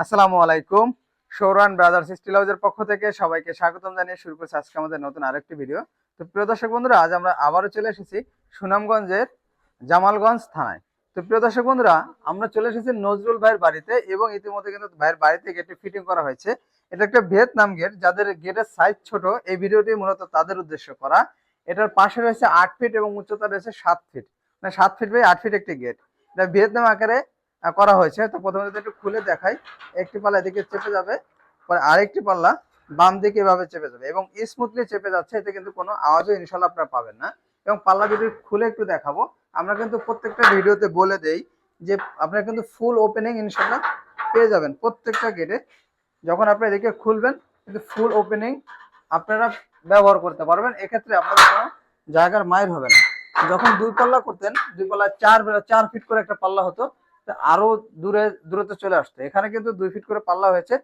আসসালামু আলাইকুম। সৌরান brothers still হাউসের পক্ষ থেকে সবাইকে স্বাগতম জানিয়ে শুরু করছি আজকে আমাদের নতুন আরেকটি ভিডিও। তো প্রিয় দর্শক বন্ধুরা, আজ আমরা আবারও চলে এসেছি সুনামগঞ্জের জামালগঞ্জ থানায়। তো প্রিয় দর্শক বন্ধুরা, আমরা চলে এসেছি নজরুল ভাইয়ের বাড়িতে এবং ইতিমধ্যে কিন্তু ভাইয়ের বাড়িতে গেটটি ফিটিং করা হয়েছে। এটা একটা ভিয়েতনাম গেট, যাদের গেটের সাইজ ছোট, এই ভিডিওটি মূলত তাদের উদ্দেশ্য করা। এটার পাশে রয়েছে 8 ফিট এবং উচ্চতা রয়েছে 7 ফিট, মানে 7 ফিট বাই 8 ফিট একটি গেট। এটা ভিয়েতনাম আকারে করা হয়েছে। তো প্রথমে যদি একটু খুলে দেখাই, একটি পাল্লা এদিকে চেপে যাবে, পরে আরেকটি পাল্লা বাম দিকে এভাবে চেপে যাবে এবং স্মুথলি চেপে যাচ্ছে, এতে কিন্তু কোনো আওয়াজও ইনশাল্লাহ আপনারা পাবেন না। এবং পাল্লা যদি খুলে একটু দেখাবো, আমরা কিন্তু প্রত্যেকটা ভিডিওতে বলে দেই যে আপনারা কিন্তু ফুল ওপেনিং ইনশাল্লাহ পেয়ে যাবেন প্রত্যেকটা গেটে। যখন আপনি এদিকে খুলবেন কিন্তু ফুল ওপেনিং আপনারা ব্যবহার করতে পারবেন, এক্ষেত্রে আপনাদের কোনো জায়গার মাইর হবে না। যখন দুই পাল্লা করতেন, দুই পাল্লা 4 ফিট করে একটা পাল্লা হতো, আরো দূরত্বে চলে আসতো। এখানে কিন্তু 2 ফিট করে পাল্লা হয়েছে,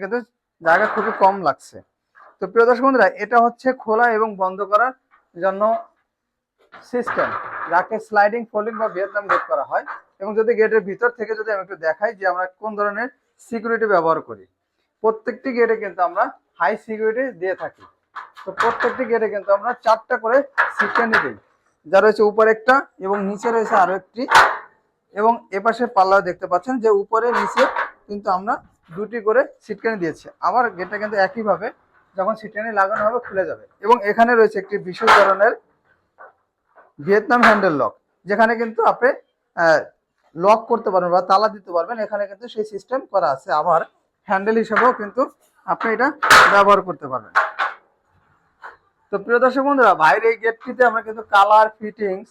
কিন্তু জায়গা খুবই কম লাগছে। তো প্রিয় দর্শক বন্ধুরা, এটা হচ্ছে খোলা এবং বন্ধ করার জন্য সিস্টেম, যাকে স্লাইডিং ফোল্ডিং বা ভিয়েতনাম গেট করা হয়। এবং যদি গেটের ভিতর থেকে যদি আমি একটু দেখাই যে আমরা কোন ধরনের সিকিউরিটি ব্যবহার করি, প্রত্যেকটি গেটে কিন্তু আমরা হাই সিকিউরিটি দিয়ে থাকি। তো প্রত্যেকটি গেটে কিন্তু আমরা 4টা করে সিটকানি দিই, যা রয়েছে উপরে একটা এবং নিচে রয়েছে আরো একটি। এবং এপাশে পাল্লা দেখতে পাচ্ছেন যে উপরে নিচে কিন্তু আমরা 2টি করে সিটকানি দিয়েছি। আবার গেটটা কিন্তু একইভাবে যখন সিটকানি লাগানো হবে খুলে যাবে। এবং এখানে রয়েছে একটি বিশেষ ধরনের ভিয়েতনাম হ্যান্ডেল লক, যেখানে কিন্তু আপনি লক করতে পারবেন বা তালা দিতে পারবেন। এখানে কিন্তু সেই সিস্টেম করা আছে। আবার হ্যান্ডেল হিসেবেও কিন্তু আপনি এটা ব্যবহার করতে পারবেন। তো প্রিয় দর্শক বন্ধুরা, ভাইয়ের এই গেটটিতে আমরা কিন্তু কালার, ফিটিংস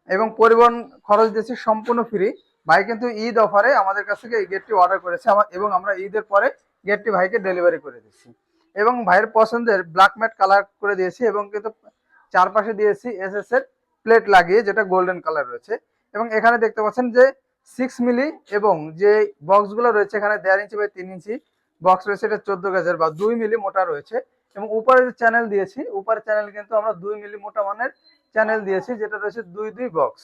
এবং পরিবহন খরচ দিয়েছি সম্পূর্ণ ফ্রি। ভাই কিন্তু ঈদ অফারে আমাদের কাছ থেকে এই গেটটি অর্ডার করেছে এবং আমরা ঈদের পরে গেটটি ভাইকে ডেলিভারি করে দিচ্ছি। এবং ভাইয়ের পছন্দের ব্ল্যাক ম্যাট কালার করে দিয়েছি এবং কিন্তু চারপাশে দিয়েছি এসএস এর প্লেট লাগিয়ে, যেটা গোল্ডেন কালার রয়েছে। এবং এখানে দেখতে পাচ্ছেন যে 6 মিলি এবং যে বক্সগুলো রয়েছে, এখানে 1.5 ইঞ্চি বাই 3 ইঞ্চি বক্স রয়েছে, এটা 14 গেজের বা 2 মিলি মোটা রয়েছে। এবং উপরে যে চ্যানেল দিয়েছি, উপরের চ্যানেল কিন্তু আমরা 2 মিলি মোটা মানের চ্যানেল দিয়েছি, যেটা রয়েছে 2 বক্স।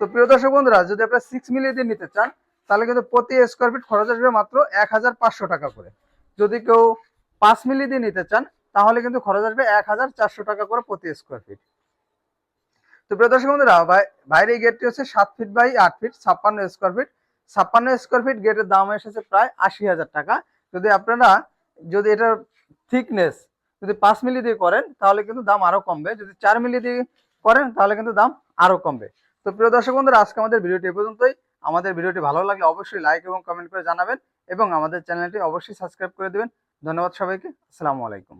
তো প্রিয় দর্শক বন্ধুরা, যদি আপনারা 6 মিলি দিয়ে নিতে চান, তাহলে কিন্তু প্রতি স্কোয়ার ফিট খরচ আসবে মাত্র 1500 টাকা করে। যদি কেউ 5 মিলি দিয়ে নিতে চান, তাহলে কিন্তু খরচ আসবে 1400 টাকা করে প্রতি স্কোয়ার ফিট। তো প্রিয় দর্শক বন্ধুরা, বাইরে এই গেটটি হচ্ছে 7 feet by 8 feet, 56 square feet. 56 square feet গেটের দাম এসেছে প্রায় 80,000 টাকা। যদি আপনারা এটার থিকনেস যদি 5 মিলি দিয়ে করেন, তাহলে কিন্তু দাম আরো কমবে। যদি 4 মিলি দিয়ে করেন, তাহলে কিন্তু দাম আরো কমবে। তো প্রিয় দর্শক বন্ধুরা, আজকে আমাদের ভিডিওটি এ পর্যন্তই। আমাদের ভিডিওটি ভালো লাগলে অবশ্যই লাইক এবং কমেন্ট করে জানাবেন এবং আমাদের চ্যানেলটি অবশ্যই সাবস্ক্রাইব করে দিবেন। ধন্যবাদ সবাইকে। আসসালামু আলাইকুম।